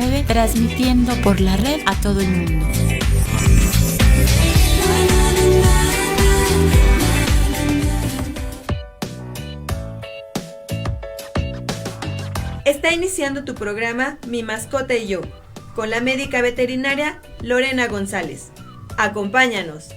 89, transmitiendo por la red a todo el mundo. Está iniciando tu programa Mi Mascota y Yo, con la médica veterinaria Lorena González. Acompáñanos.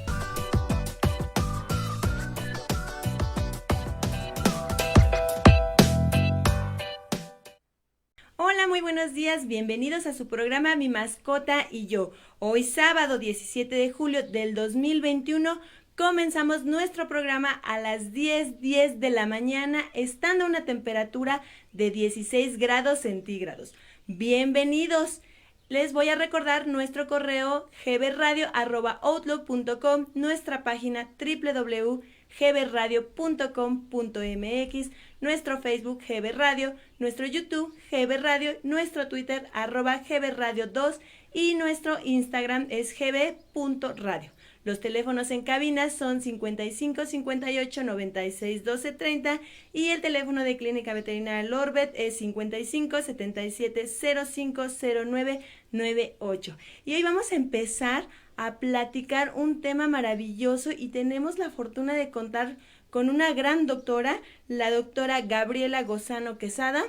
Hola, muy buenos días, bienvenidos a su programa Mi Mascota y Yo. Hoy sábado 17 de julio del 2021 comenzamos nuestro programa a las 10:10 de la mañana, estando a una temperatura de 16 grados centígrados. Bienvenidos. Les voy a recordar nuestro correo gbradio@outlook.com, nuestra página www.gbradio.com.mx, nuestro Facebook GB Radio, nuestro YouTube GB Radio, nuestro Twitter @gbradio2 y nuestro Instagram es gb.radio. Los teléfonos en cabina son 55 58 96 12 30 y el teléfono de Clínica Veterinaria Lorbet es 55 77 05 09 98. Y hoy vamos a empezar a platicar un tema maravilloso y tenemos la fortuna de contar con una gran doctora, la doctora Gabriela Gozano Quesada,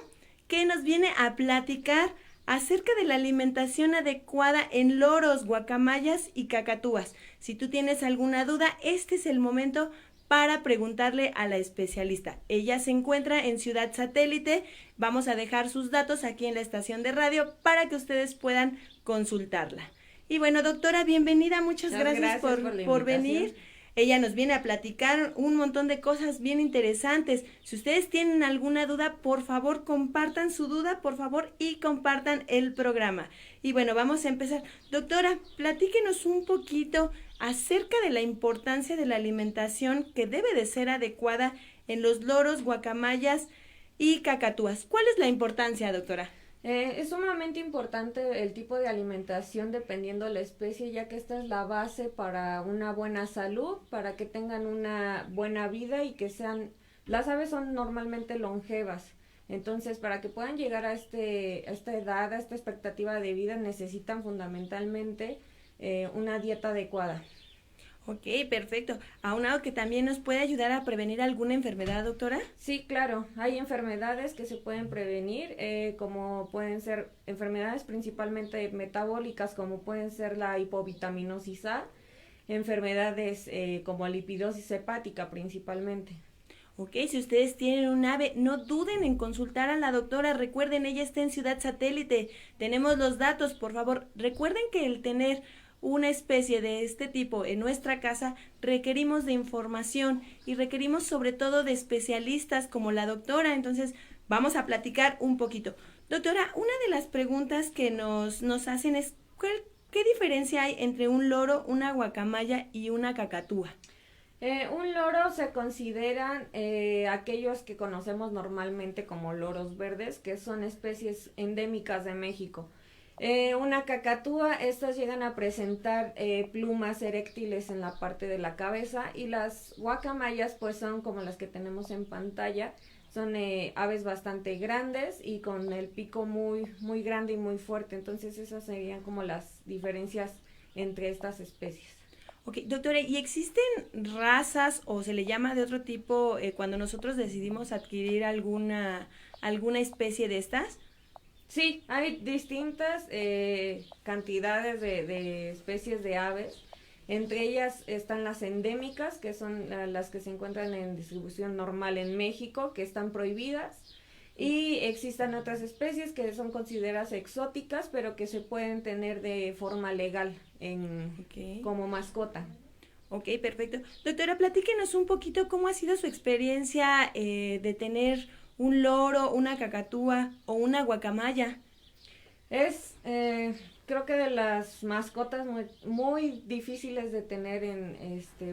que nos viene a platicar acerca de la alimentación adecuada en loros, guacamayas y cacatúas. Si tú tienes alguna duda, este es el momento para preguntarle a la especialista. Ella se encuentra en Ciudad Satélite. Vamos a dejar sus datos aquí en la estación de radio para que ustedes puedan consultarla. Y bueno, doctora, bienvenida. Muchas gracias por venir. Ella nos viene a platicar un montón de cosas bien interesantes. Si ustedes tienen alguna duda, por favor, compartan su duda, por favor, y compartan el programa. Y bueno, vamos a empezar. Doctora, platíquenos un poquito acerca de la importancia de la alimentación que debe de ser adecuada en los loros, guacamayas y cacatúas. ¿Cuál es la importancia, doctora? Es sumamente importante el tipo de alimentación dependiendo de la especie, ya que esta es la base para una buena salud, para que tengan una buena vida y que las aves son normalmente longevas. Entonces, para que puedan llegar a esta edad, a esta expectativa de vida, necesitan fundamentalmente una dieta adecuada. Ok, perfecto. Aunado que también nos puede ayudar a prevenir alguna enfermedad, doctora. Sí, claro. Hay enfermedades que se pueden prevenir, como pueden ser enfermedades principalmente metabólicas, como pueden ser la hipovitaminosis A, enfermedades como lipidosis hepática principalmente. Ok, si ustedes tienen un ave, no duden en consultar a la doctora. Recuerden, ella está en Ciudad Satélite. Tenemos los datos, por favor. Recuerden que el tener una especie de este tipo en nuestra casa requerimos de información y requerimos sobre todo de especialistas como la doctora. Entonces vamos a platicar un poquito. Doctora, una de las preguntas que nos hacen es ¿qué diferencia hay entre un loro, una guacamaya y una cacatúa? Un loro se consideran aquellos que conocemos normalmente como loros verdes, que son especies endémicas de México. Una cacatúa, estas llegan a presentar plumas eréctiles en la parte de la cabeza, y las guacamayas pues son como las que tenemos en pantalla, son aves bastante grandes y con el pico muy, muy grande y muy fuerte. Entonces esas serían como las diferencias entre estas especies. Ok, doctora, ¿y existen razas o se le llama de otro tipo cuando nosotros decidimos adquirir alguna especie de estas? Sí, hay distintas cantidades de especies de aves. Entre ellas están las endémicas, que son las que se encuentran en distribución normal en México, que están prohibidas. Y existen otras especies que son consideradas exóticas, pero que se pueden tener de forma legal como mascota. Ok, perfecto. Doctora, platíquenos un poquito cómo ha sido su experiencia de tener un loro, una cacatúa o una guacamaya. Es, creo que de las mascotas muy, muy difíciles de tener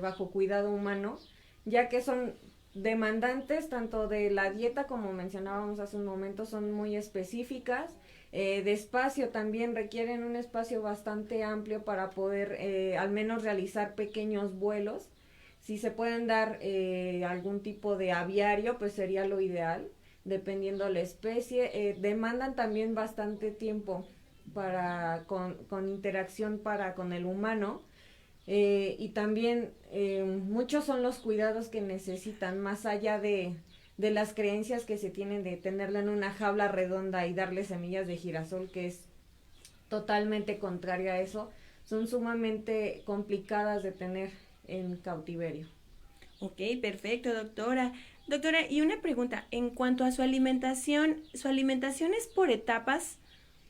bajo cuidado humano, ya que son demandantes tanto de la dieta, como mencionábamos hace un momento, son muy específicas, de espacio también, requieren un espacio bastante amplio para poder al menos realizar pequeños vuelos. Si se pueden dar algún tipo de aviario, pues sería lo ideal, dependiendo la especie. Demandan también bastante tiempo con interacción con el humano. Y también muchos son los cuidados que necesitan, más allá de las creencias que se tienen de tenerla en una jaula redonda y darle semillas de girasol, que es totalmente contraria a eso. Son sumamente complicadas de tener en cautiverio. Ok, perfecto, doctora. Doctora, y una pregunta, en cuanto a su alimentación es por etapas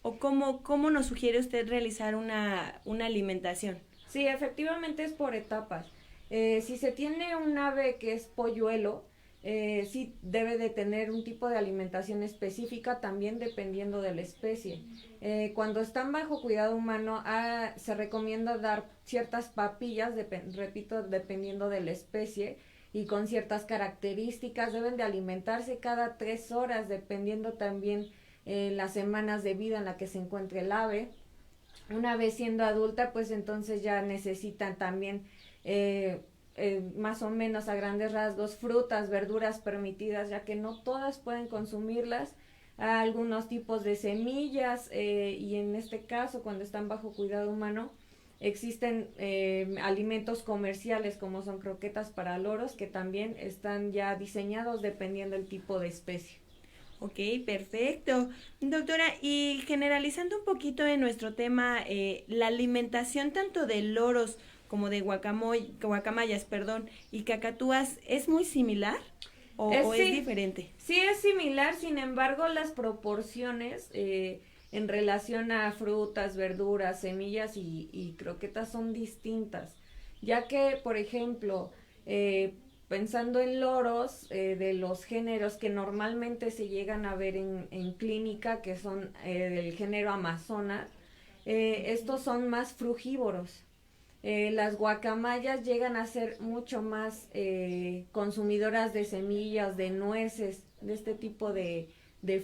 o cómo nos sugiere usted realizar una alimentación? Sí, efectivamente es por etapas. Si se tiene un ave que es polluelo, sí debe de tener un tipo de alimentación específica, también dependiendo de la especie. Cuando están bajo cuidado humano, se recomienda dar ciertas papillas, repito, dependiendo de la especie y con ciertas características. Deben de alimentarse cada 3 horas, dependiendo también las semanas de vida en la que se encuentre el ave. Una vez siendo adulta, pues entonces ya necesitan también más o menos a grandes rasgos frutas, verduras permitidas, ya que no todas pueden consumirlas, algunos tipos de semillas, y en este caso cuando están bajo cuidado humano existen alimentos comerciales como son croquetas para loros, que también están ya diseñados dependiendo del tipo de especie. Ok, perfecto. Doctora, y generalizando un poquito en nuestro tema, la alimentación tanto de loros como de guacamayas, y cacatúas, ¿es muy similar o es diferente? Sí, es similar, sin embargo, las proporciones en relación a frutas, verduras, semillas y croquetas son distintas, ya que, por ejemplo, pensando en loros, de los géneros que normalmente se llegan a ver en clínica, que son del género Amazonas, estos son más frugívoros. Las guacamayas llegan a ser mucho más consumidoras de semillas, de nueces, de este tipo de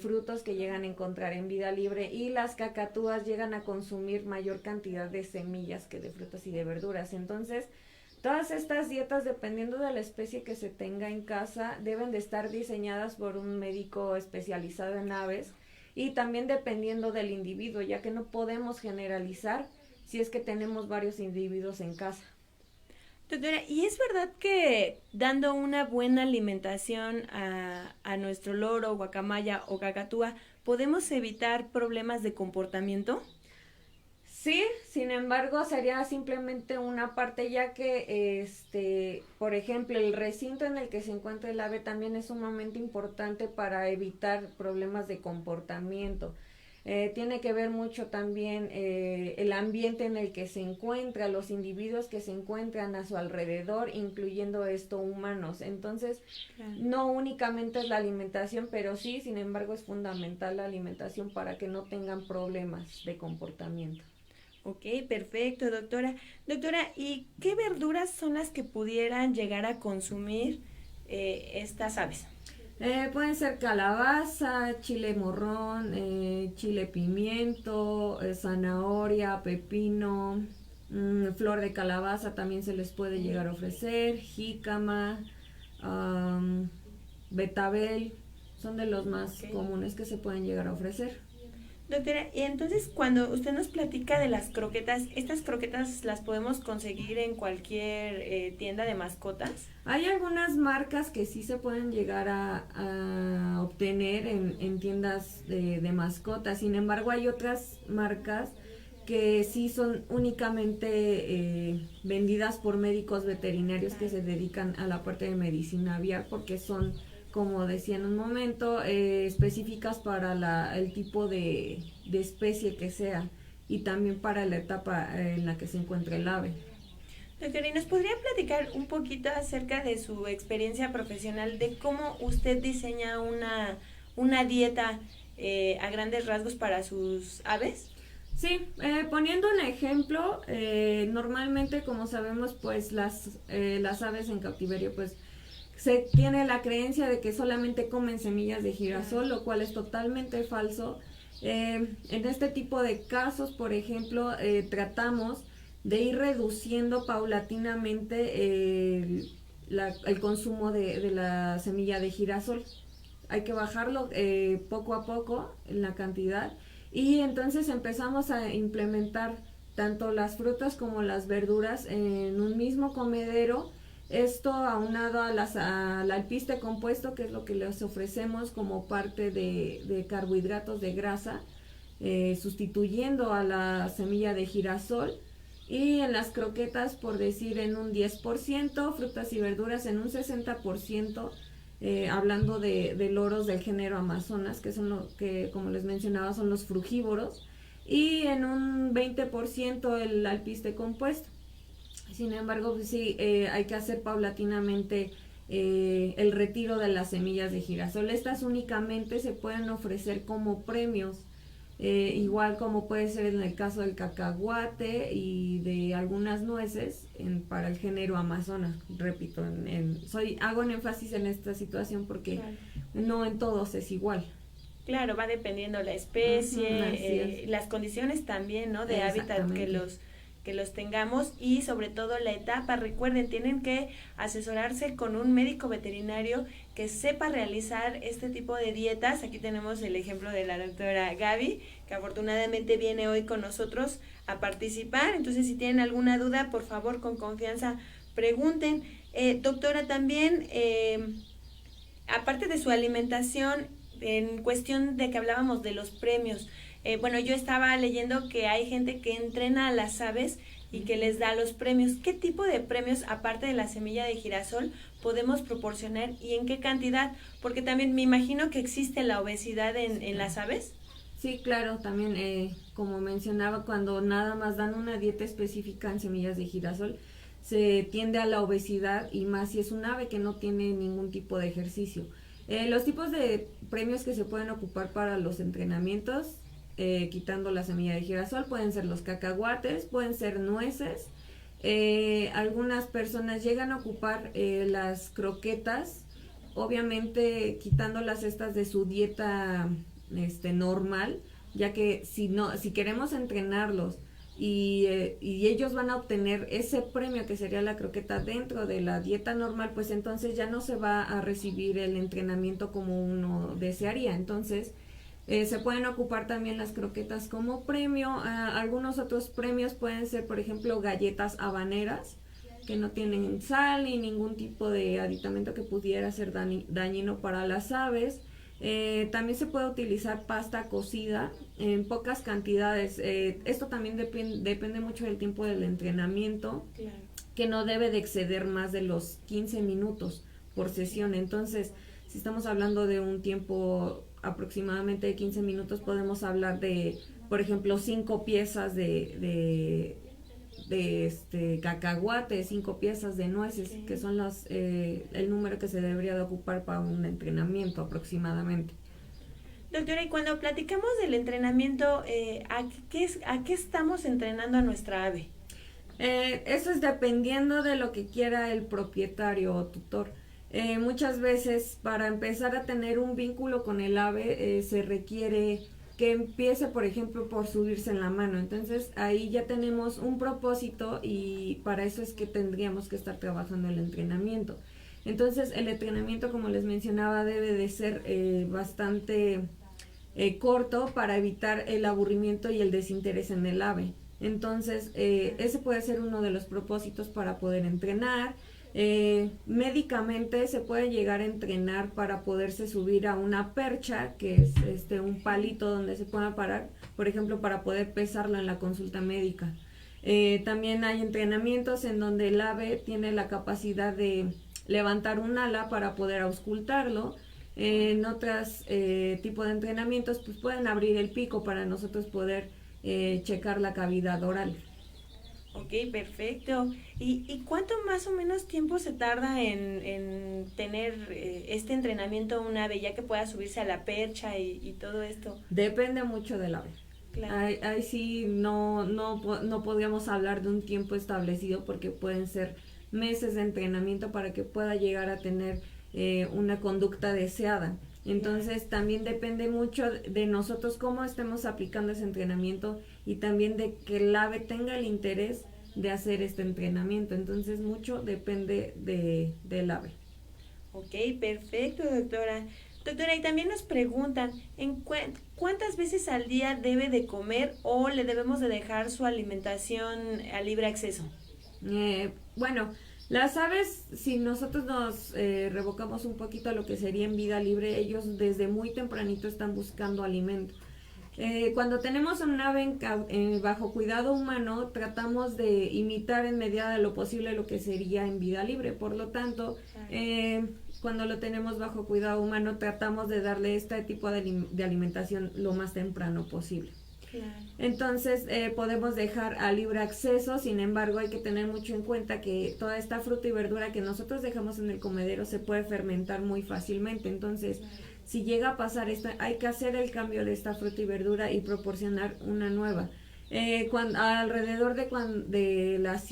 frutos que llegan a encontrar en vida libre, y las cacatúas llegan a consumir mayor cantidad de semillas que de frutas y de verduras. Entonces, todas estas dietas, dependiendo de la especie que se tenga en casa, deben de estar diseñadas por un médico especializado en aves, y también dependiendo del individuo, ya que no podemos generalizar si es que tenemos varios individuos en casa. Doctora, ¿y es verdad que dando una buena alimentación a nuestro loro, guacamaya o cacatúa, podemos evitar problemas de comportamiento? Sí, sin embargo, sería simplemente una parte, ya que, por ejemplo, el recinto en el que se encuentra el ave también es sumamente importante para evitar problemas de comportamiento. Tiene que ver mucho también el ambiente en el que se encuentra, los individuos que se encuentran a su alrededor, incluyendo humanos. Entonces, claro, no únicamente es la alimentación, pero sí, sin embargo, es fundamental la alimentación para que no tengan problemas de comportamiento. Ok, perfecto, doctora. Doctora, ¿y qué verduras son las que pudieran llegar a consumir estas aves? Pueden ser calabaza, chile morrón, chile pimiento, zanahoria, pepino, flor de calabaza también se les puede llegar a ofrecer, jícama, betabel, son de los más comunes que se pueden llegar a ofrecer. Doctora, y entonces cuando usted nos platica de las croquetas, ¿estas croquetas las podemos conseguir en cualquier tienda de mascotas? Hay algunas marcas que sí se pueden llegar a obtener en tiendas de mascotas. Sin embargo, hay otras marcas que sí son únicamente vendidas por médicos veterinarios que se dedican a la parte de medicina aviar, porque son, como decía en un momento, específicas para el tipo de especie que sea, y también para la etapa en la que se encuentra el ave. Doctora, ¿y nos podría platicar un poquito acerca de su experiencia profesional, de cómo usted diseña una dieta a grandes rasgos para sus aves? Sí, poniendo un ejemplo, normalmente, como sabemos, pues las aves en cautiverio, pues se tiene la creencia de que solamente comen semillas de girasol, lo cual es totalmente falso. En este tipo de casos, por ejemplo, tratamos de ir reduciendo paulatinamente el consumo de la semilla de girasol. Hay que bajarlo poco a poco en la cantidad, y entonces empezamos a implementar tanto las frutas como las verduras en un mismo comedero. Esto aunado al alpiste compuesto, que es lo que les ofrecemos como parte de carbohidratos de grasa, sustituyendo a la semilla de girasol. Y en las croquetas, por decir, en un 10%, frutas y verduras en un 60%, hablando de loros del género Amazonas, que son lo que, como les mencionaba, son los frugívoros, y en un 20% el alpiste compuesto. Sin embargo, pues sí, hay que hacer paulatinamente el retiro de las semillas de girasol. Estas únicamente se pueden ofrecer como premios, igual como puede ser en el caso del cacahuate y de algunas nueces para el género Amazonas. Repito, hago un énfasis en esta situación porque claro, no en todos es igual. Claro, va dependiendo la especie, las condiciones también, ¿no? De hábitat que los tengamos y sobre todo la etapa. Recuerden, tienen que asesorarse con un médico veterinario que sepa realizar este tipo de dietas. Aquí tenemos el ejemplo de la doctora Gaby, que afortunadamente viene hoy con nosotros a participar. Entonces, si tienen alguna duda, por favor, con confianza, pregunten. Doctora, también, aparte de su alimentación, en cuestión de que hablábamos de los premios, bueno, yo estaba leyendo que hay gente que entrena a las aves y que les da los premios. ¿Qué tipo de premios, aparte de la semilla de girasol, podemos proporcionar y en qué cantidad? Porque también me imagino que existe la obesidad en las aves. Sí, claro, también como mencionaba, cuando nada más dan una dieta específica en semillas de girasol, se tiende a la obesidad, y más si es un ave que no tiene ningún tipo de ejercicio. Los tipos de premios que se pueden ocupar para los entrenamientos, quitando la semilla de girasol, pueden ser los cacahuates, pueden ser nueces. Algunas personas llegan a ocupar las croquetas, obviamente quitándolas estas de su dieta normal, ya que si queremos entrenarlos y ellos van a obtener ese premio que sería la croqueta dentro de la dieta normal, pues entonces ya no se va a recibir el entrenamiento como uno desearía. Entonces se pueden ocupar también las croquetas como premio. Algunos otros premios pueden ser, por ejemplo, galletas habaneras, que no tienen sal ni ningún tipo de aditamento que pudiera ser dañino para las aves. También se puede utilizar pasta cocida en pocas cantidades. Esto también depende mucho del tiempo del entrenamiento, claro, que no debe de exceder más de los 15 minutos por sesión. Entonces, si estamos hablando de un tiempo aproximadamente de 15 minutos, podemos hablar de, por ejemplo, 5 piezas de cacahuate, 5 piezas de nueces, okay, que son el número que se debería de ocupar para un entrenamiento aproximadamente. Doctora, y cuando platicamos del entrenamiento, ¿a qué estamos entrenando a nuestra ave? Eso es dependiendo de lo que quiera el propietario o tutor. Muchas veces, para empezar a tener un vínculo con el ave, se requiere que empiece, por ejemplo, por subirse en la mano. Entonces ahí ya tenemos un propósito, y para eso es que tendríamos que estar trabajando el entrenamiento. Entonces el entrenamiento, como les mencionaba, debe de ser bastante corto para evitar el aburrimiento y el desinterés en el ave. Entonces ese puede ser uno de los propósitos para poder entrenar. Médicamente se puede llegar a entrenar para poderse subir a una percha, que es un palito donde se pueda parar, por ejemplo, para poder pesarlo en la consulta médica. También hay entrenamientos en donde el ave tiene la capacidad de levantar un ala para poder auscultarlo. En otros tipos de entrenamientos, pues pueden abrir el pico para nosotros poder checar la cavidad oral. Ok, perfecto. ¿Y cuánto más o menos tiempo se tarda en tener este entrenamiento un ave, ya que pueda subirse a la percha y todo esto? Depende mucho del ave. Claro. Ahí sí no podríamos hablar de un tiempo establecido, porque pueden ser meses de entrenamiento para que pueda llegar a tener una conducta deseada. Entonces también depende mucho de nosotros cómo estemos aplicando ese entrenamiento, y también de que el ave tenga el interés de hacer este entrenamiento. Entonces mucho depende del ave. Ok, perfecto, doctora. Doctora, y también nos preguntan, ¿cuántas veces al día debe de comer o le debemos de dejar su alimentación a libre acceso? Bueno, las aves, si nosotros nos revocamos un poquito a lo que sería en vida libre, ellos desde muy tempranito están buscando alimento. Cuando tenemos un ave bajo cuidado humano, tratamos de imitar en medida de lo posible lo que sería en vida libre. Por lo tanto, cuando lo tenemos bajo cuidado humano, tratamos de darle este tipo de alimentación lo más temprano posible. Claro. Entonces podemos dejar a libre acceso, sin embargo hay que tener mucho en cuenta que toda esta fruta y verdura que nosotros dejamos en el comedero se puede fermentar muy fácilmente. Entonces, si llega a pasar esto, hay que hacer el cambio de esta fruta y verdura y proporcionar una nueva. Alrededor de las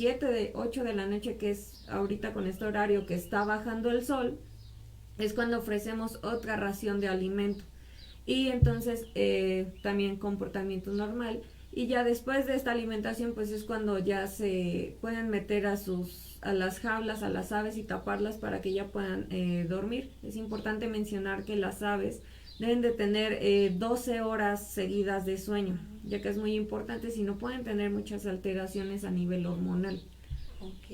8 de la noche, que es ahorita con este horario que está bajando el sol, es cuando ofrecemos otra ración de alimento. Y entonces también comportamiento normal, y ya después de esta alimentación pues es cuando ya se pueden meter a las jaulas, a las aves, y taparlas para que ya puedan dormir. Es importante mencionar que las aves deben de tener 12 horas seguidas de sueño, ya que es muy importante, si no pueden tener muchas alteraciones a nivel hormonal. Ok,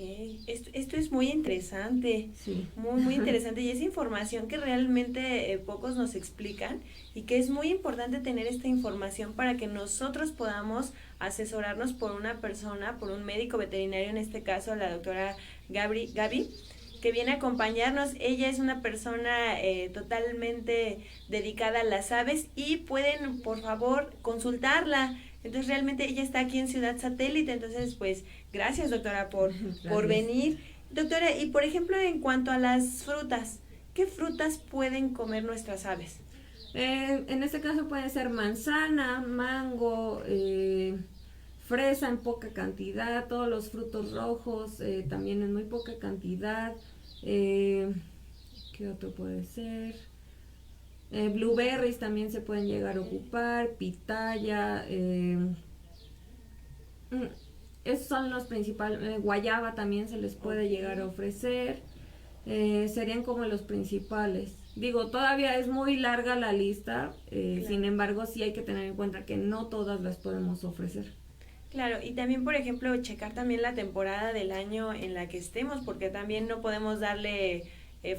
esto es muy interesante, sí. Muy interesante, y es información que realmente pocos nos explican, y que es muy importante tener esta información para que nosotros podamos asesorarnos por una persona, por un médico veterinario, en este caso la doctora Gaby, que viene a acompañarnos. Ella es una persona totalmente dedicada a las aves, y pueden por favor consultarla. Entonces realmente ella está aquí en Ciudad Satélite. Entonces pues gracias, doctora, por venir. Doctora, y por ejemplo en cuanto a las frutas, ¿qué frutas pueden comer nuestras aves? En este caso puede ser manzana, mango, fresa en poca cantidad, todos los frutos rojos también en muy poca cantidad. ¿Qué otro puede ser? Blueberries también se pueden llegar a ocupar, pitaya, esos son los principales. Guayaba también se les puede llegar a ofrecer. Serían como los principales. Digo, todavía es muy larga la lista, claro. Sin embargo sí hay que tener en cuenta que no todas las podemos ofrecer. Claro, y también por ejemplo checar también la temporada del año en la que estemos, porque también no podemos darle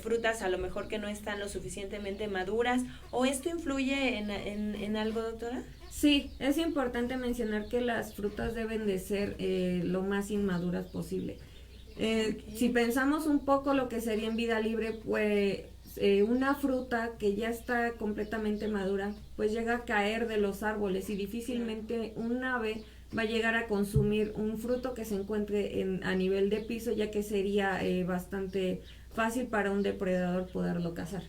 frutas a lo mejor que no están lo suficientemente maduras. ¿O esto influye en algo, doctora? Sí, es importante mencionar que las frutas deben de ser lo más inmaduras posible. Okay. Si pensamos un poco lo que sería en vida libre, pues una fruta que ya está completamente madura, pues llega a caer de los árboles, y difícilmente un ave va a llegar a consumir un fruto que se encuentre a nivel de piso, ya que sería bastante fácil para un depredador poderlo cazar.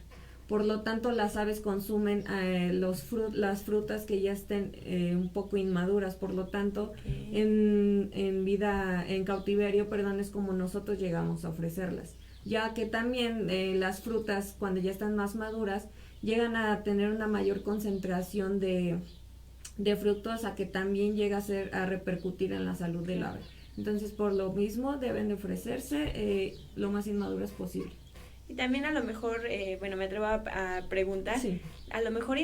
Por lo tanto, las aves consumen las frutas que ya estén un poco inmaduras. Por lo tanto, okay. en cautiverio, es como nosotros llegamos a ofrecerlas. Ya que también las frutas, cuando ya están más maduras, llegan a tener una mayor concentración de fructosa, que también llega a repercutir en la salud del ave. Entonces, por lo mismo, deben de ofrecerse lo más inmaduras posible. Y también a lo mejor, me atrevo a preguntar, sí. A lo mejor,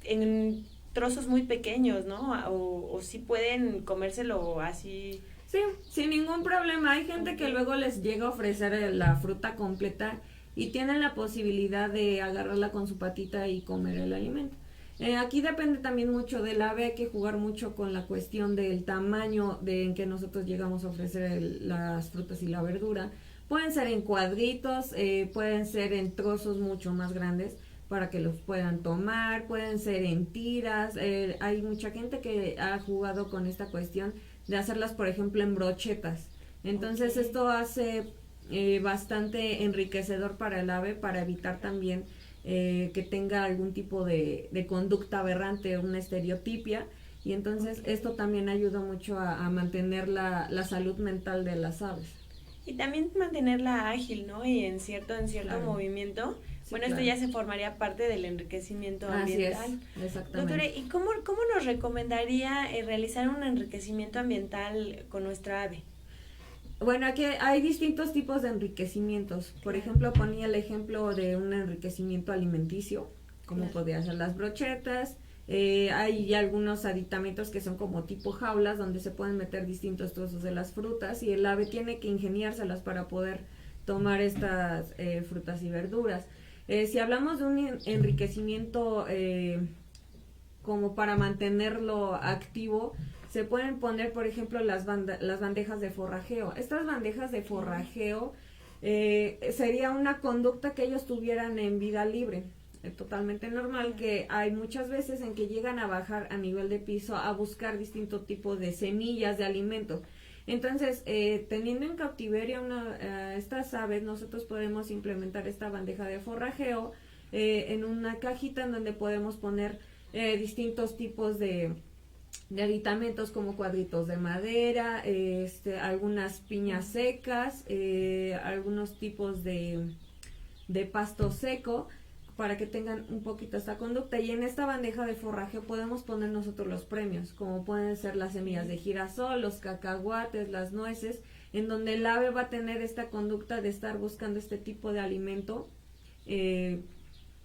en trozos muy pequeños, ¿no? O si pueden comérselo así. Sí, sin ningún problema. Hay gente que luego les llega a ofrecer la fruta completa y tienen la posibilidad de agarrarla con su patita y comer el alimento. Aquí depende también mucho del ave, hay que jugar mucho con la cuestión del tamaño en que nosotros llegamos a ofrecer las frutas y la verdura. Pueden ser en cuadritos, pueden ser en trozos mucho más grandes para que los puedan tomar, pueden ser en tiras. Hay mucha gente que ha jugado con esta cuestión de hacerlas, por ejemplo, en brochetas. Entonces, okay. Esto hace bastante enriquecedor para el ave, para evitar también que tenga algún tipo de conducta aberrante, una estereotipia, y entonces okay. Esto también ayuda mucho a mantener la salud mental de las aves. Y también mantenerla ágil, ¿no? Y en cierto claro. movimiento. Sí, bueno, claro. Esto ya se formaría parte del enriquecimiento ambiental. Así es, exactamente. Doctora, ¿y cómo nos recomendaría realizar un enriquecimiento ambiental con nuestra ave? Bueno, aquí hay distintos tipos de enriquecimientos. Por ejemplo, ponía el ejemplo de un enriquecimiento alimenticio, como Claro. podría ser las brochetas. Hay algunos aditamentos que son como tipo jaulas donde se pueden meter distintos trozos de las frutas y el ave tiene que ingeniárselas para poder tomar estas frutas y verduras. Si hablamos de un enriquecimiento como para mantenerlo activo, se pueden poner, por ejemplo, las bandejas de forrajeo. Estas bandejas de forrajeo sería una conducta que ellos tuvieran en vida libre. Totalmente normal, que hay muchas veces en que llegan a bajar a nivel de piso a buscar distinto tipo de semillas de alimento. Entonces, teniendo en cautiverio estas aves, nosotros podemos implementar esta bandeja de forrajeo en una cajita en donde podemos poner distintos tipos de aditamentos como cuadritos de madera, algunas piñas secas, algunos tipos de pasto seco, para que tengan un poquito esta conducta. Y en esta bandeja de forraje podemos poner nosotros los premios, como pueden ser las semillas de girasol, los cacahuates, las nueces, en donde el ave va a tener esta conducta de estar buscando este tipo de alimento,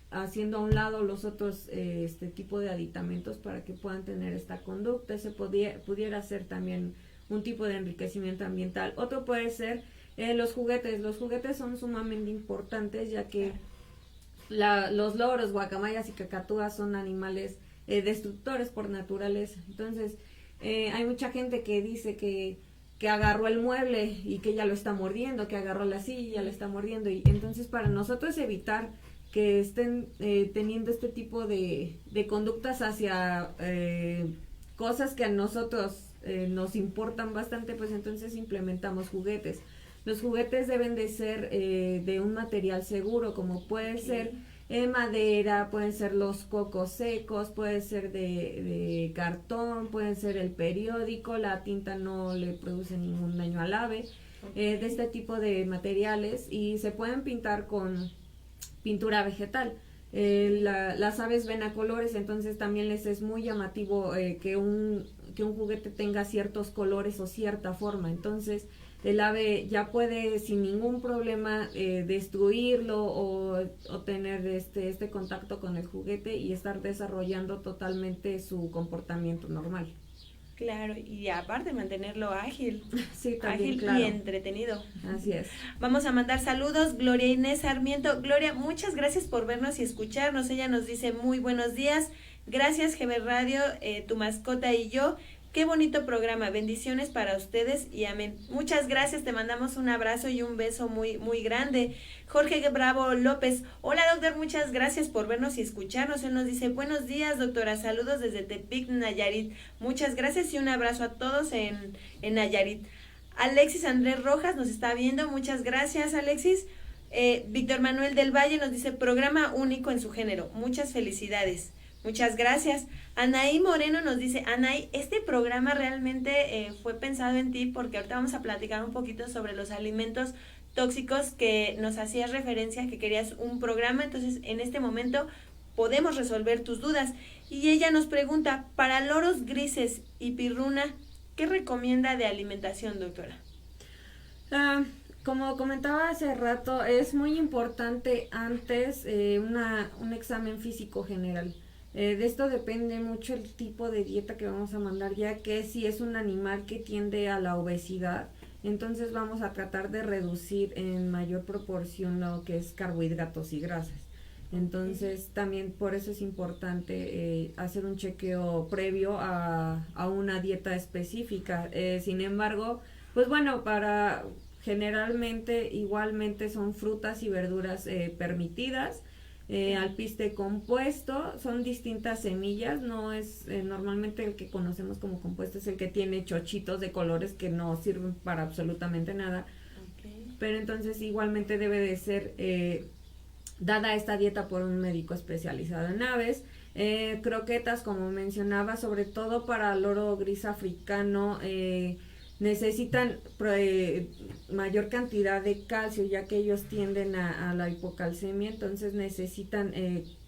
haciendo a un lado los otros este tipo de aditamentos para que puedan tener esta conducta. Ese pudiera ser también un tipo de enriquecimiento ambiental. Otro puede ser los juguetes. Los juguetes son sumamente importantes, ya que los loros, guacamayas y cacatúas son animales destructores por naturaleza. Entonces, hay mucha gente que dice que agarró el mueble y que ya lo está mordiendo, que agarró la silla y ya lo está mordiendo. Y entonces, para nosotros evitar que estén teniendo este tipo de conductas hacia cosas que a nosotros nos importan bastante, pues entonces implementamos juguetes. Los juguetes deben de ser de un material seguro, como puede ser madera, pueden ser los cocos secos, puede ser de cartón, pueden ser el periódico, la tinta no le produce ningún daño al ave, de este tipo de materiales, y se pueden pintar con pintura vegetal. Las aves ven a colores, entonces también les es muy llamativo que un juguete tenga ciertos colores o cierta forma. Entonces el ave ya puede sin ningún problema destruirlo o tener este contacto con el juguete y estar desarrollando totalmente su comportamiento normal. Claro, y aparte mantenerlo ágil. Sí, también, ágil claro. Y entretenido. Así es. Vamos a mandar saludos. Gloria Inés Sarmiento. Gloria, muchas gracias por vernos y escucharnos. Ella nos dice muy buenos días. Gracias, GB Radio, tu mascota y yo. Qué bonito programa. Bendiciones para ustedes y amén. Muchas gracias. Te mandamos un abrazo y un beso muy, muy grande. Jorge Bravo López. Hola, doctor. Muchas gracias por vernos y escucharnos. Él nos dice, buenos días, doctora. Saludos desde Tepic, Nayarit. Muchas gracias y un abrazo a todos en Nayarit. Alexis Andrés Rojas nos está viendo. Muchas gracias, Alexis. Víctor Manuel del Valle nos dice, programa único en su género. Muchas felicidades. Muchas gracias. Anaí Moreno nos dice, Anaí, este programa realmente fue pensado en ti porque ahorita vamos a platicar un poquito sobre los alimentos tóxicos que nos hacías referencia, que querías un programa, entonces en este momento podemos resolver tus dudas. Y ella nos pregunta, para loros grises y pirruna, ¿qué recomienda de alimentación, doctora? Como comentaba hace rato, es muy importante antes un examen físico general. De esto depende mucho el tipo de dieta que vamos a mandar, ya que si es un animal que tiende a la obesidad, entonces vamos a tratar de reducir en mayor proporción lo que es carbohidratos y grasas. Entonces también por eso es importante hacer un chequeo previo a una dieta específica. Sin embargo, pues bueno, generalmente igualmente son frutas y verduras permitidas. Alpiste compuesto, son distintas semillas, no es normalmente el que conocemos como compuesto es el que tiene chochitos de colores que no sirven para absolutamente nada. Pero entonces igualmente debe de ser dada esta dieta por un médico especializado en aves. Croquetas, como mencionaba, sobre todo para loro gris africano, necesitan mayor cantidad de calcio, ya que ellos tienden a la hipocalcemia, entonces necesitan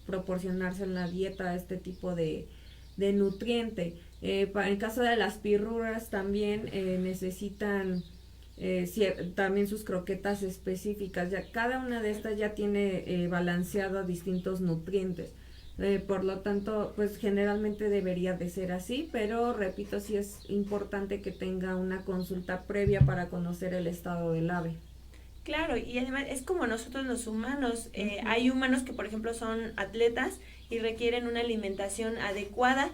proporcionarse en la dieta este tipo de nutriente. En caso de las pirruras también necesitan también sus croquetas específicas, ya cada una de estas ya tiene balanceado distintos nutrientes. Por lo tanto, pues generalmente debería de ser así, pero repito, sí es importante que tenga una consulta previa para conocer el estado del ave. Claro, y además es como nosotros los humanos. Ujú. Hay humanos que, por ejemplo, son atletas y requieren una alimentación adecuada.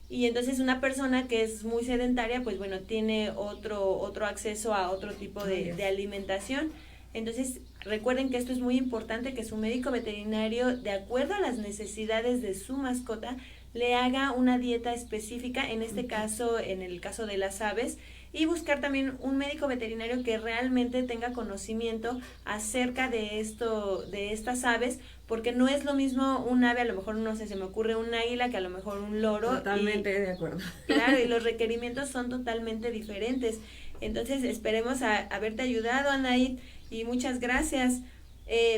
Y entonces una persona que es muy sedentaria, pues bueno, tiene otro acceso a otro tipo de alimentación. Entonces recuerden que esto es muy importante, que su médico veterinario, de acuerdo a las necesidades de su mascota, le haga una dieta específica, en este caso, en el caso de las aves, y buscar también un médico veterinario que realmente tenga conocimiento acerca de estas aves, porque no es lo mismo un ave, a lo mejor no sé, se me ocurre un águila que a lo mejor un loro. Totalmente de acuerdo. Claro, y los requerimientos son totalmente diferentes. Entonces esperemos haberte ayudado, Anaí, y muchas gracias.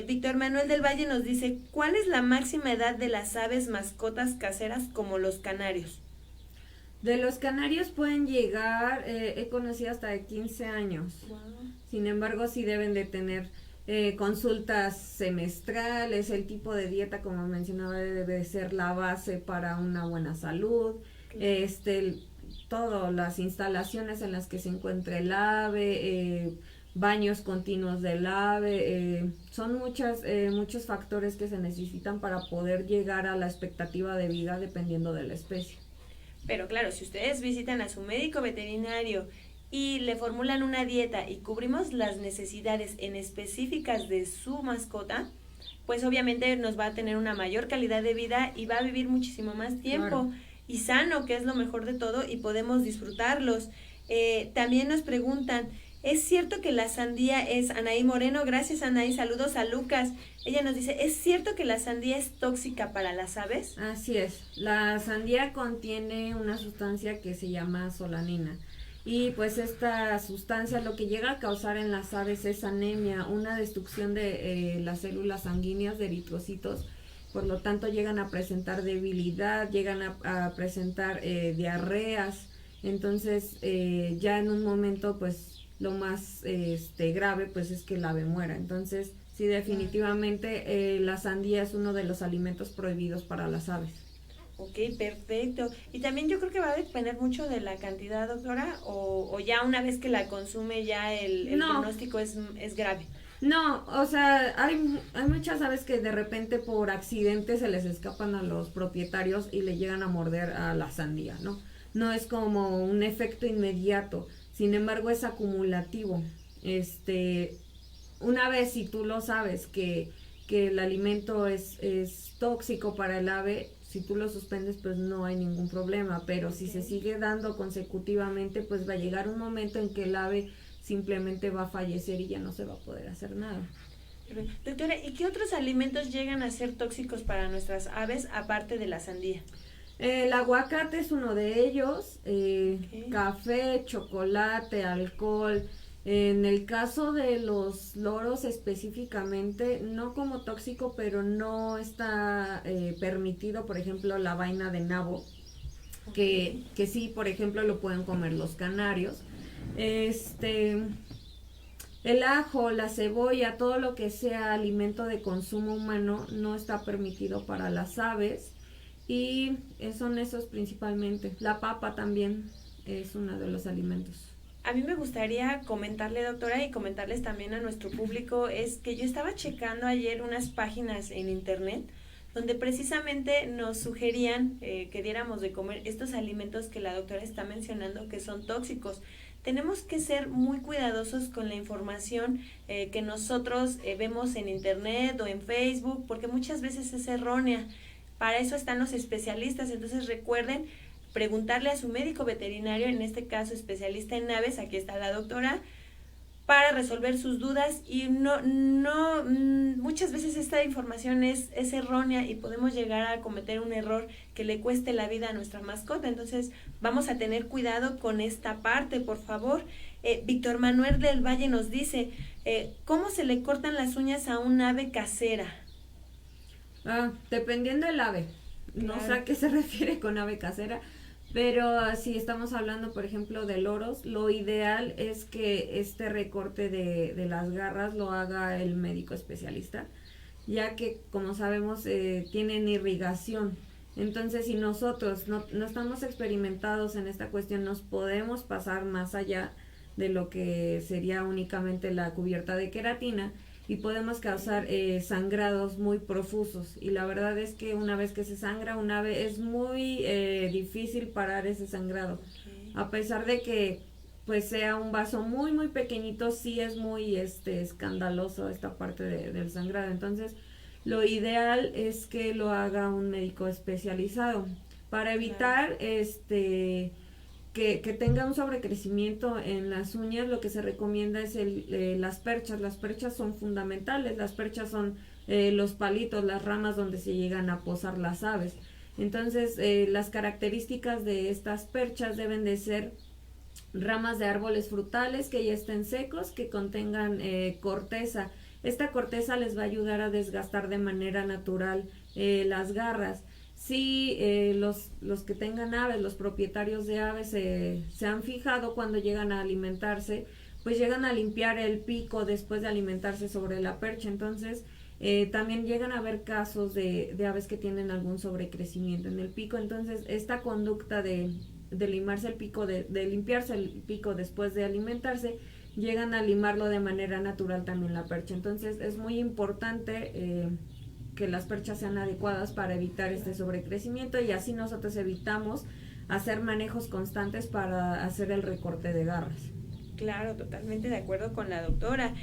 Víctor Manuel del Valle nos dice, ¿cuál es la máxima edad de las aves mascotas caseras como los canarios? De los canarios pueden llegar, he conocido hasta de 15 años. Wow. Sin embargo, sí deben de tener consultas semestrales, el tipo de dieta, como mencionaba, debe ser la base para una buena salud. Claro. Todo, las instalaciones en las que se encuentra el ave, baños continuos del ave, son muchos factores que se necesitan para poder llegar a la expectativa de vida dependiendo de la especie. Pero claro, si ustedes visitan a su médico veterinario y le formulan una dieta y cubrimos las necesidades en específicas de su mascota, pues obviamente nos va a tener una mayor calidad de vida y va a vivir muchísimo más tiempo. Claro. Y sano, que es lo mejor de todo, y podemos disfrutarlos. También nos preguntan, ¿es cierto que la sandía es, Anaí Moreno? Gracias, Anaí, saludos a Lucas. Ella nos dice, ¿es cierto que la sandía es tóxica para las aves? Así es, la sandía contiene una sustancia que se llama solanina. Y pues esta sustancia lo que llega a causar en las aves es anemia, una destrucción de las células sanguíneas de eritrocitos. Por lo tanto llegan a presentar debilidad, llegan a presentar diarreas. Entonces ya en un momento pues lo más grave pues es que el ave muera. Entonces sí, definitivamente la sandía es uno de los alimentos prohibidos para las aves. Ok, perfecto. Y también yo creo que va a depender mucho de la cantidad, doctora, o ya una vez que la consume ya el pronóstico es grave. No, o sea, hay muchas aves que de repente por accidente se les escapan a los propietarios y le llegan a morder a la sandía, ¿no? No es como un efecto inmediato, sin embargo es acumulativo. Una vez si tú lo sabes que el alimento es tóxico para el ave, si tú lo suspendes pues no hay ningún problema, pero si se sigue dando consecutivamente pues va a llegar un momento en que el ave simplemente va a fallecer y ya no se va a poder hacer nada. Doctora, ¿y qué otros alimentos llegan a ser tóxicos para nuestras aves aparte de la sandía? El aguacate es uno de ellos, café, chocolate, alcohol. En el caso de los loros específicamente, no como tóxico, pero no está permitido, por ejemplo, la vaina de nabo, que sí, por ejemplo, lo pueden comer los canarios. El ajo, la cebolla, todo lo que sea alimento de consumo humano no está permitido para las aves y son esos principalmente. La papa también es uno de los alimentos. A mí me gustaría comentarle, doctora, y comentarles también a nuestro público, es que yo estaba checando ayer unas páginas en internet donde precisamente nos sugerían que diéramos de comer estos alimentos que la doctora está mencionando que son tóxicos. Tenemos que ser muy cuidadosos con la información que nosotros vemos en internet o en Facebook, porque muchas veces es errónea. Para eso están los especialistas, entonces recuerden preguntarle a su médico veterinario, en este caso especialista en aves, aquí está la doctora, para resolver sus dudas y muchas veces esta información es errónea y podemos llegar a cometer un error que le cueste la vida a nuestra mascota. Entonces vamos a tener cuidado con esta parte, por favor. Víctor Manuel del Valle nos dice, ¿cómo se le cortan las uñas a un ave casera? Dependiendo del ave, no sé a qué se refiere con ave casera, pero si estamos hablando, por ejemplo, de loros, lo ideal es que este recorte de las garras lo haga el médico especialista. ya que como sabemos tienen irrigación. Entonces, si nosotros no estamos experimentados en esta cuestión, nos podemos pasar más allá de lo que sería únicamente la cubierta de queratina y podemos causar sangrados muy profusos. Y la verdad es que una vez que se sangra un ave es muy difícil parar ese sangrado. A pesar de que pues sea un vaso muy muy pequeñito, sí es muy escandaloso esta parte del sangrado. Entonces, lo ideal es que lo haga un médico especializado para evitar que tenga un sobrecrecimiento en las uñas. Lo que se recomienda es las perchas. Las perchas son fundamentales. Las perchas son los palitos, las ramas donde se llegan a posar las aves. Entonces, las características de estas perchas deben de ser ramas de árboles frutales que ya estén secos, que contengan corteza. Esta corteza les va a ayudar a desgastar de manera natural las garras. Si los que tengan aves, los propietarios de aves se han fijado cuando llegan a alimentarse, pues llegan a limpiar el pico después de alimentarse sobre la percha. Entonces también llegan a haber casos de aves que tienen algún sobrecrecimiento en el pico. Entonces esta conducta de limarse el pico, de limpiarse el pico después de alimentarse, llegan a limarlo de manera natural también la percha. Entonces es muy importante que las perchas sean adecuadas para evitar este sobrecrecimiento, y así nosotros evitamos hacer manejos constantes para hacer el recorte de garras. Claro, totalmente de acuerdo con la doctora.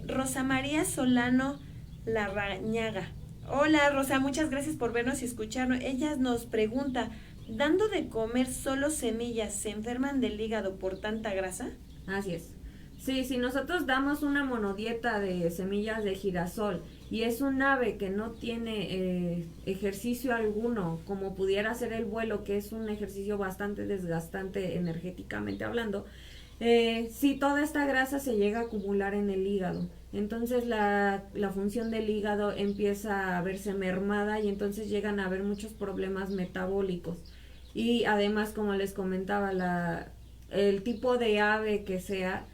Rosa María Solano Larrañaga. Hola Rosa, muchas gracias por vernos y escucharnos. Ella nos pregunta, ¿dando de comer solo semillas se enferman del hígado por tanta grasa? Así es. Sí, si nosotros damos una monodieta de semillas de girasol y es un ave que no tiene ejercicio alguno, como pudiera ser el vuelo, que es un ejercicio bastante desgastante energéticamente hablando, sí, toda esta grasa se llega a acumular en el hígado. Entonces la función del hígado empieza a verse mermada y entonces llegan a haber muchos problemas metabólicos. Y además, como les comentaba, el tipo de ave que sea,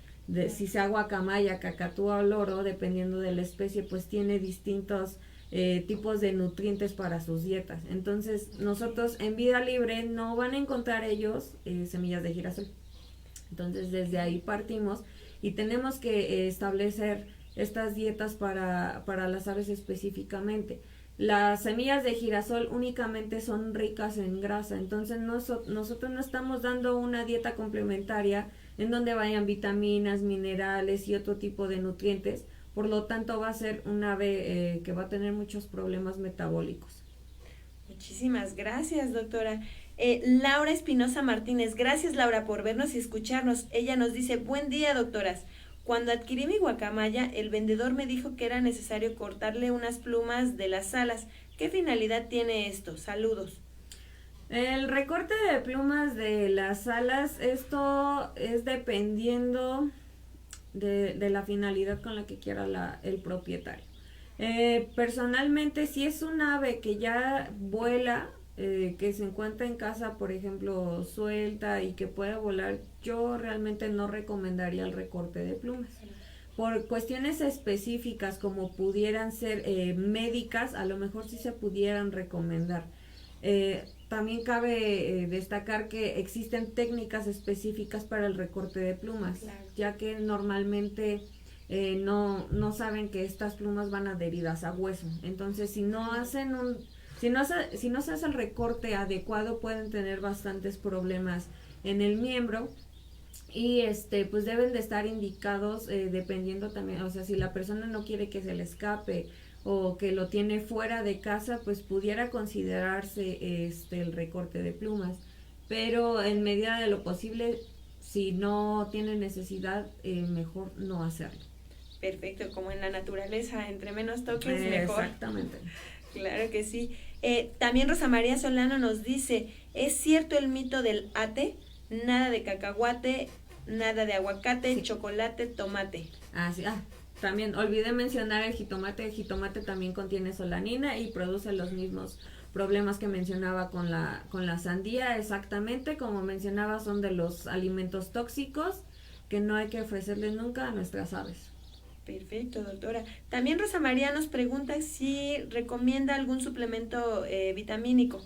si sea guacamaya, cacatúa o loro, dependiendo de la especie, pues tiene distintos tipos de nutrientes para sus dietas. Entonces nosotros en vida libre no van a encontrar ellos semillas de girasol. Entonces desde ahí partimos y tenemos que establecer estas dietas para las aves específicamente. Las semillas de girasol únicamente son ricas en grasa, entonces nosotros no estamos dando una dieta complementaria en donde vayan vitaminas, minerales y otro tipo de nutrientes. Por lo tanto, va a ser un ave que va a tener muchos problemas metabólicos. Muchísimas gracias, doctora. Laura Espinosa Martínez, gracias Laura por vernos y escucharnos. Ella nos dice, buen día doctoras. Cuando adquirí mi guacamaya, el vendedor me dijo que era necesario cortarle unas plumas de las alas. ¿Qué finalidad tiene esto? Saludos. El recorte de plumas de las alas, esto es dependiendo de la finalidad con la que quiera el propietario. Personalmente, si es un ave que ya vuela, que se encuentra en casa, por ejemplo, suelta y que puede volar, yo realmente no recomendaría el recorte de plumas. Por cuestiones específicas, como pudieran ser médicas, a lo mejor sí se pudieran recomendar. También cabe destacar que existen técnicas específicas para el recorte de plumas, claro, ya que normalmente no saben que estas plumas van adheridas a hueso. Entonces, si no se hace el recorte adecuado, pueden tener bastantes problemas en el miembro. Y pues deben de estar indicados dependiendo también, o sea, si la persona no quiere que se le escape o que lo tiene fuera de casa, pues pudiera considerarse el recorte de plumas, pero en medida de lo posible, si no tiene necesidad, mejor no hacerlo. Perfecto, como en la naturaleza, entre menos toques mejor. Exactamente. Claro que sí. También Rosa María Solano nos dice, ¿es cierto el mito del ate? Nada de cacahuate, nada de aguacate, sí, chocolate, tomate. También olvidé mencionar el jitomate también contiene solanina y produce los mismos problemas que mencionaba con la sandía. Exactamente, como mencionaba, son de los alimentos tóxicos que no hay que ofrecerles nunca a nuestras aves. Perfecto, doctora. También Rosa María nos pregunta si recomienda algún suplemento vitamínico.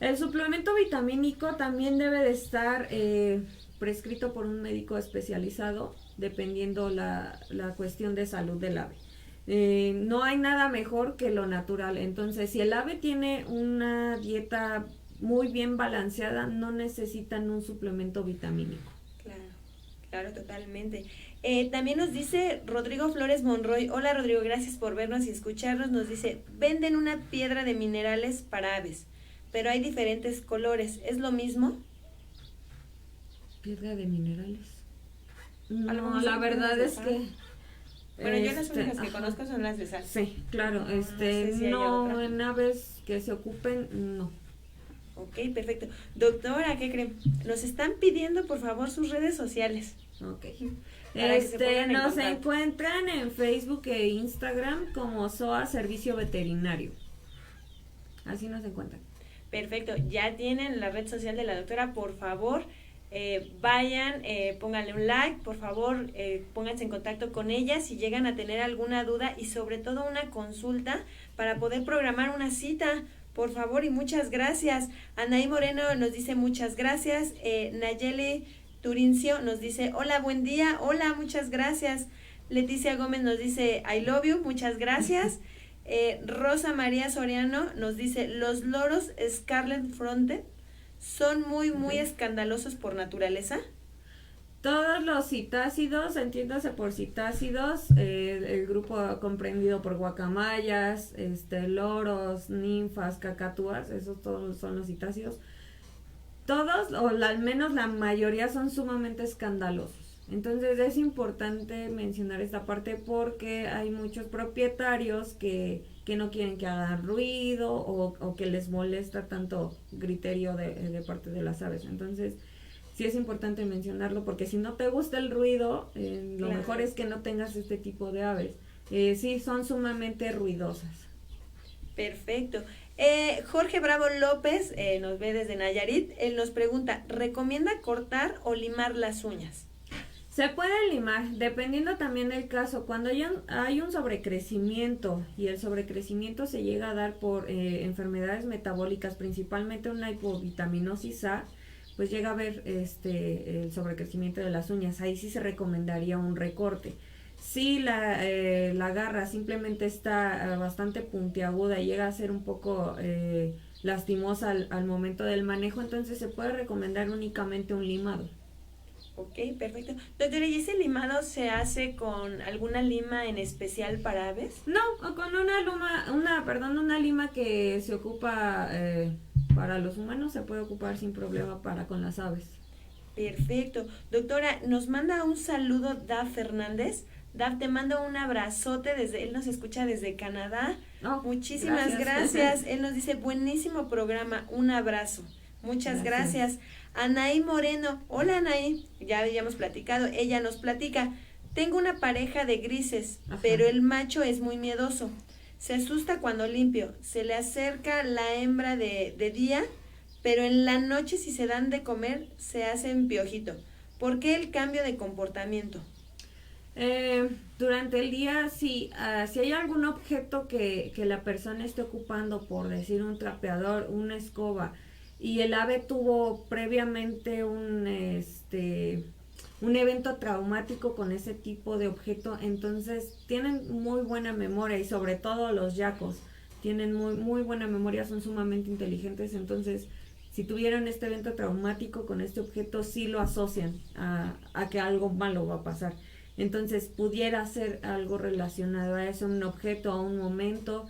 El suplemento vitamínico también debe de estar prescrito por un médico especializado, dependiendo la cuestión de salud del ave. No hay nada mejor que lo natural. Entonces, si el ave tiene una dieta muy bien balanceada, no necesitan un suplemento vitamínico. Claro, totalmente. También nos dice Rodrigo Flores Monroy. Hola Rodrigo, gracias por vernos y escucharnos. Nos dice, venden una piedra de minerales para aves, pero hay diferentes colores. ¿Es lo mismo? ¿Piedra de minerales? No, la verdad es que... Bueno, yo las únicas que conozco son las de sal. Sí, claro, no sé si en aves que se ocupen, no. Ok, perfecto. Doctora, ¿qué creen? Nos están pidiendo por favor sus redes sociales. Ok. Nos encuentran en Facebook e Instagram como SOA Servicio Veterinario. Así nos encuentran. Perfecto, ya tienen la red social de la doctora, por favor. Vayan, pónganle un like, por favor, pónganse en contacto con ella si llegan a tener alguna duda y sobre todo una consulta para poder programar una cita, por favor, y muchas gracias. Anaí Moreno nos dice muchas gracias. Nayeli Turincio nos dice hola, buen día, hola, muchas gracias. Leticia Gómez nos dice I love you, muchas gracias. Rosa María Soriano nos dice los loros Scarlet Fronted ¿son muy escandalosos por naturaleza? Todos los citácidos, entiéndase por citácidos, el grupo comprendido por guacamayas, loros, ninfas, cacatúas, esos todos son los citácidos. Todos, o al menos la mayoría, son sumamente escandalosos. Entonces es importante mencionar esta parte porque hay muchos propietarios que no quieren que hagan ruido o que les molesta tanto griterío de parte de las aves. Entonces sí es importante mencionarlo porque si no te gusta el ruido, lo mejor es que no tengas este tipo de aves. Sí, son sumamente ruidosas. Perfecto. Jorge Bravo López nos ve desde Nayarit. Él nos pregunta, ¿recomienda cortar o limar las uñas? Se puede limar, dependiendo también del caso. Cuando hay un sobrecrecimiento y el sobrecrecimiento se llega a dar por enfermedades metabólicas, principalmente una hipovitaminosis A, pues llega a haber el sobrecrecimiento de las uñas. Ahí sí se recomendaría un recorte. Si la garra simplemente está bastante puntiaguda y llega a ser un poco lastimosa al momento del manejo, entonces se puede recomendar únicamente un limado. Ok, perfecto. Doctora, ¿y ese limado se hace con alguna lima en especial para aves? No, con una lima que se ocupa para los humanos, se puede ocupar sin problema con las aves. Perfecto. Doctora, nos manda un saludo Daf Fernández. Daf, te mando un abrazote, él nos escucha desde Canadá. Oh, muchísimas gracias. Él nos dice, buenísimo programa, un abrazo. Muchas gracias. Anaí Moreno, hola Anaí, ya habíamos platicado, ella nos platica, tengo una pareja de grises, pero el macho es muy miedoso, se asusta cuando limpio, se le acerca la hembra de día, pero en la noche si se dan de comer se hacen piojito. ¿Por qué el cambio de comportamiento? Durante el día, si hay algún objeto que la persona esté ocupando, por decir un trapeador, una escoba, y el ave tuvo previamente un evento traumático con ese tipo de objeto, entonces tienen muy buena memoria, y sobre todo los yacos tienen muy buena memoria, son sumamente inteligentes. Entonces si tuvieron este evento traumático con este objeto, sí lo asocian a que algo malo va a pasar. Entonces pudiera ser algo relacionado a eso, un objeto, a un momento,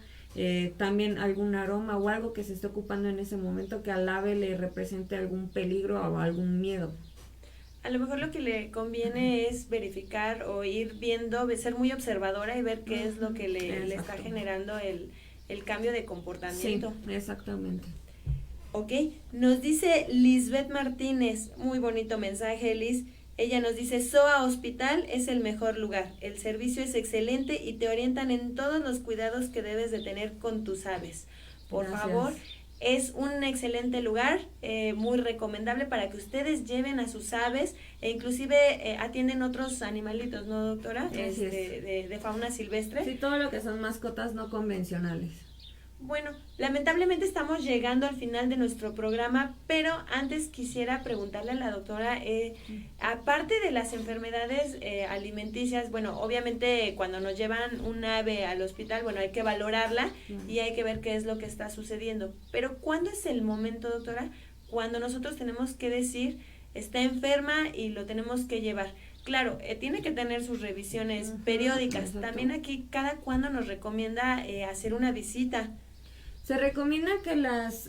también algún aroma o algo que se esté ocupando en ese momento que al ave le represente algún peligro o algún miedo. A lo mejor lo que le conviene es verificar o ir viendo, ser muy observadora y ver qué es lo que le está generando el cambio de comportamiento. Sí, exactamente. Ok, nos dice Lisbeth Martínez, muy bonito mensaje, Liz. Ella nos dice, SOA Hospital es el mejor lugar, el servicio es excelente y te orientan en todos los cuidados que debes de tener con tus aves. Por favor, es un excelente lugar, muy recomendable para que ustedes lleven a sus aves e inclusive atienden otros animalitos, ¿no, doctora? De fauna silvestre. Sí, todo lo que son mascotas no convencionales. Bueno, lamentablemente estamos llegando al final de nuestro programa, pero antes quisiera preguntarle a la doctora, aparte de las enfermedades alimenticias, bueno, obviamente cuando nos llevan un ave al hospital, bueno, hay que valorarla y hay que ver qué es lo que está sucediendo. Pero ¿cuándo es el momento, doctora, cuando nosotros tenemos que decir, está enferma y lo tenemos que llevar? Claro, tiene que tener sus revisiones periódicas. Exacto. También aquí, ¿cada cuándo nos recomienda hacer una visita? Se recomienda que las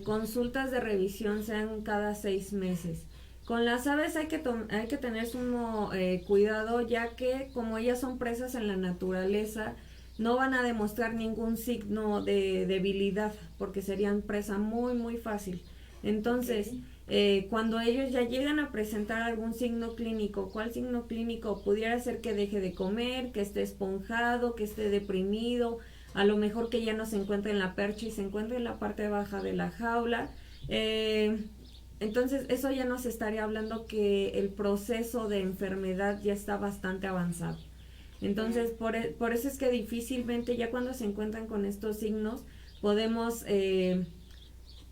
consultas de revisión sean cada 6 meses. Con las aves hay que tener sumo cuidado, ya que como ellas son presas en la naturaleza, no van a demostrar ningún signo de debilidad, porque serían presa muy, muy fácil. Entonces, cuando ellos ya llegan a presentar algún signo clínico, ¿cuál signo clínico? Pudiera ser que deje de comer, que esté esponjado, que esté deprimido, a lo mejor que ya no se encuentre en la percha y se encuentre en la parte baja de la jaula. Entonces eso ya nos estaría hablando que el proceso de enfermedad ya está bastante avanzado. Entonces por eso es que difícilmente ya cuando se encuentran con estos signos podemos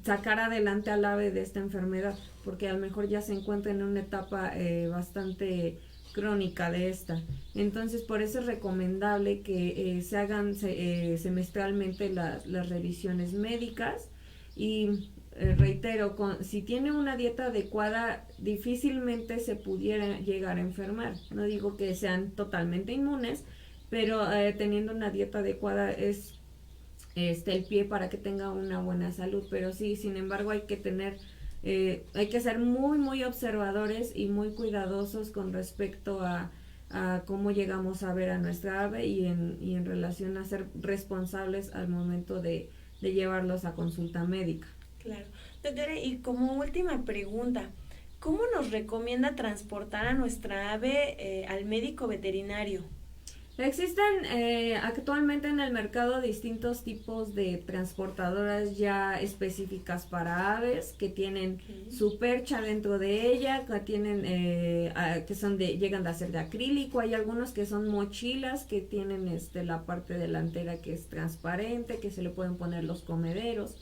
sacar adelante al ave de esta enfermedad, porque a lo mejor ya se encuentra en una etapa bastante crónica de esta. Entonces por eso es recomendable que se hagan semestralmente las revisiones médicas y reitero, si tiene una dieta adecuada difícilmente se pudiera llegar a enfermar. No digo que sean totalmente inmunes, pero teniendo una dieta adecuada es el pie para que tenga una buena salud. Pero sí, sin embargo hay que ser muy muy observadores y muy cuidadosos con respecto a cómo llegamos a ver a nuestra ave y en relación a ser responsables al momento de llevarlos a consulta médica. Claro. Doctora, y como última pregunta, ¿cómo nos recomienda transportar a nuestra ave al médico veterinario? Existen actualmente en el mercado distintos tipos de transportadoras ya específicas para aves que tienen su percha dentro de ella, que tienen que llegan a ser de acrílico. Hay algunos que son mochilas que tienen la parte delantera que es transparente, que se le pueden poner los comederos.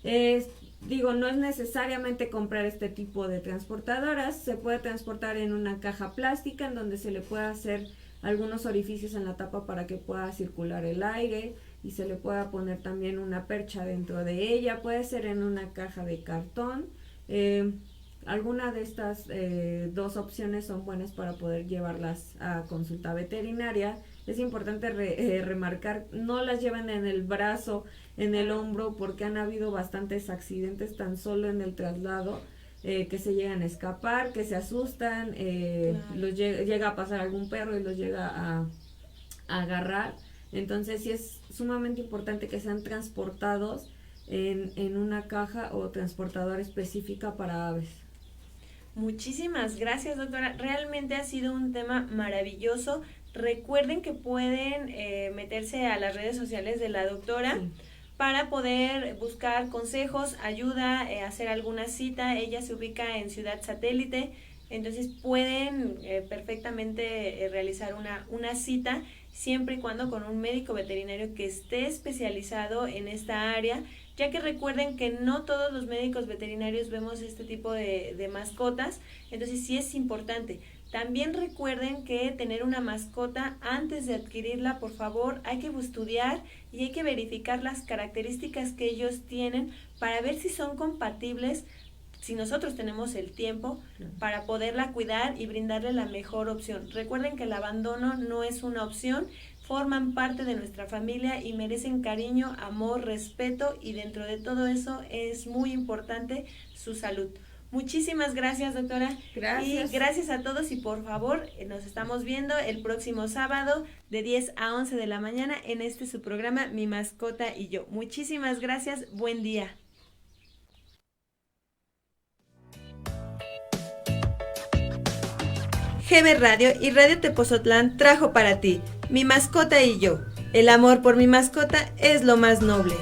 No es necesariamente comprar este tipo de transportadoras, se puede transportar en una caja plástica en donde se le puede hacer algunos orificios en la tapa para que pueda circular el aire y se le pueda poner también una percha dentro de ella. Puede ser en una caja de cartón. Alguna de estas dos opciones son buenas para poder llevarlas a consulta veterinaria. Es importante remarcar, no las lleven en el brazo, en el hombro, porque han habido bastantes accidentes tan solo en el traslado. Que se llegan a escapar, que se asustan, llega a pasar algún perro y los llega a agarrar. Entonces sí es sumamente importante que sean transportados en una caja o transportadora específica para aves. Muchísimas gracias, doctora. Realmente ha sido un tema maravilloso. Recuerden que pueden meterse a las redes sociales de la doctora. Sí. Para poder buscar consejos, ayuda, hacer alguna cita. Ella se ubica en Ciudad Satélite, entonces pueden perfectamente realizar una cita, siempre y cuando con un médico veterinario que esté especializado en esta área, ya que recuerden que no todos los médicos veterinarios vemos este tipo de mascotas, entonces sí es importante. También recuerden que tener una mascota antes de adquirirla, por favor, hay que estudiar y hay que verificar las características que ellos tienen para ver si son compatibles, si nosotros tenemos el tiempo para poderla cuidar y brindarle la mejor opción. Recuerden que el abandono no es una opción, forman parte de nuestra familia y merecen cariño, amor, respeto, y dentro de todo eso es muy importante su salud. Muchísimas gracias, doctora. Gracias. Y gracias a todos, y por favor, nos estamos viendo el próximo sábado de 10 a 11 de la mañana en su programa Mi Mascota y Yo. Muchísimas gracias, buen día. GB Radio y Radio Tepozotlán trajo para ti Mi Mascota y Yo. El amor por mi mascota es lo más noble.